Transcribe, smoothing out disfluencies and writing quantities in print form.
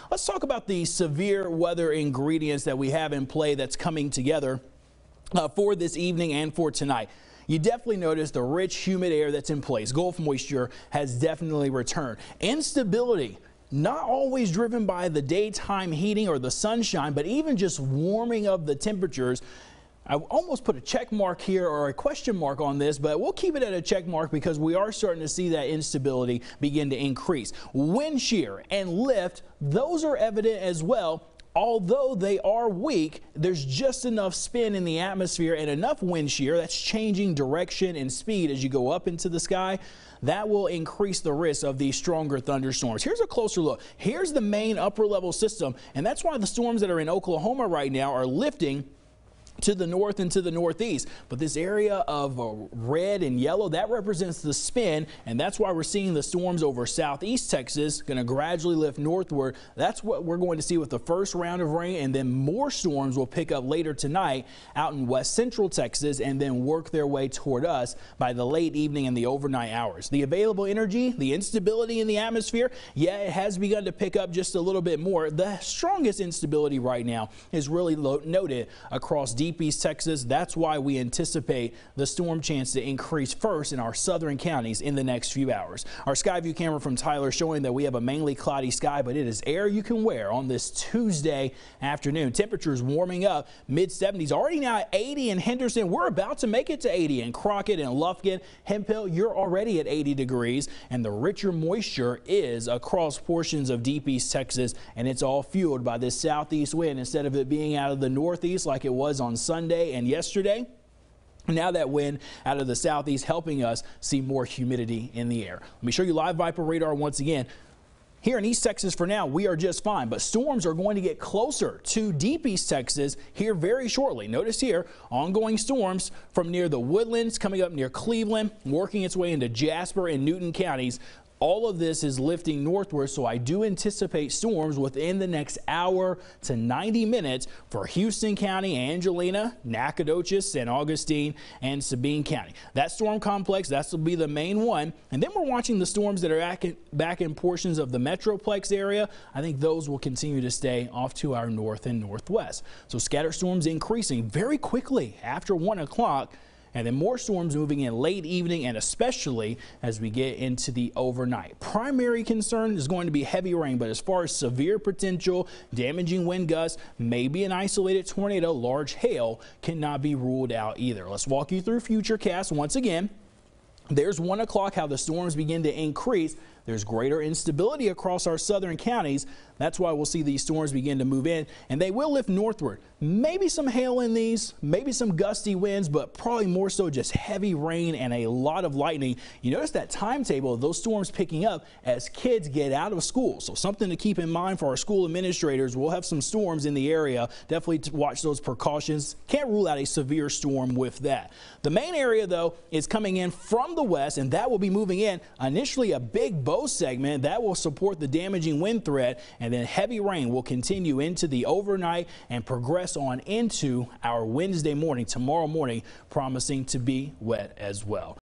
Let's talk about the severe weather ingredients that we have in play that's coming together for this evening and for tonight. You definitely notice the rich, humid air that's in place. Gulf moisture has definitely returned. Instability, not always driven by the daytime heating or the sunshine, but even just warming of the temperatures. I almost put a check mark here or a question mark on this, but we'll keep it at a check mark because we are starting to see that instability begin to increase. Wind shear and lift, those are evident as well. Although they are weak, there's just enough spin in the atmosphere and enough wind shear that's changing direction and speed as you go up into the sky. That will increase the risk of these stronger thunderstorms. Here's a closer look. Here's the main upper level system, and that's why the storms that are in Oklahoma right now are lifting to the north and to the northeast. But this area of red and yellow, that represents the spin, and that's why we're seeing the storms over southeast Texas going to gradually lift northward. That's what we're going to see with the first round of rain, and then more storms will pick up later tonight out in west central Texas and then work their way toward us by the late evening and the overnight hours. The available energy, the instability in the atmosphere, yeah, it has begun to pick up just a little bit more. The strongest instability right now is really noted across deep East Texas. That's why we anticipate the storm chance to increase first in our southern counties in the next few hours. Our sky view camera from Tyler showing that we have a mainly cloudy sky, but it is air you can wear on this Tuesday afternoon. Temperatures warming up, mid-70s, already now at 80 in Henderson. We're about to make it to 80 in Crockett and Lufkin. Hemphill, you're already at 80 degrees, and the richer moisture is across portions of deep East Texas, and it's all fueled by this southeast wind instead of it being out of the northeast like it was on Sunday and yesterday. Now that wind out of the southeast helping us see more humidity in the air. Let me show you live Viper radar once again. Here in East Texas for now, we are just fine, but storms are going to get closer to deep East Texas here very shortly. Notice here, ongoing storms from near the Woodlands coming up near Cleveland, working its way into Jasper and Newton counties. All of this is lifting northward, so I do anticipate storms within the next hour to 90 minutes for Houston County, Angelina, Nacogdoches, San Augustine, and Sabine County. That storm complex, that will be the main one. And then we're watching the storms that are back in portions of the Metroplex area. I think those will continue to stay off to our north and northwest. So scatter storms increasing very quickly after 1 o'clock. And then more storms moving in late evening and especially as we get into the overnight. Primary concern is going to be heavy rain, but as far as severe potential, damaging wind gusts, maybe an isolated tornado, large hail cannot be ruled out either. Let's walk you through futurecast once again. There's 1 o'clock how the storms begin to increase. There's greater instability across our southern counties. That's why we'll see these storms begin to move in, and they will lift northward. Maybe some hail in these, maybe some gusty winds, but probably more so just heavy rain and a lot of lightning. You notice that timetable of those storms picking up as kids get out of school. So something to keep in mind for our school administrators. We'll have some storms in the area. Definitely watch those precautions. Can't rule out a severe storm with that. The main area, though, is coming in from the west, and that will be moving in. Initially, a big bow segment that will support the damaging wind threat, and then heavy rain will continue into the overnight and progress on into our Wednesday morning, tomorrow morning, promising to be wet as well.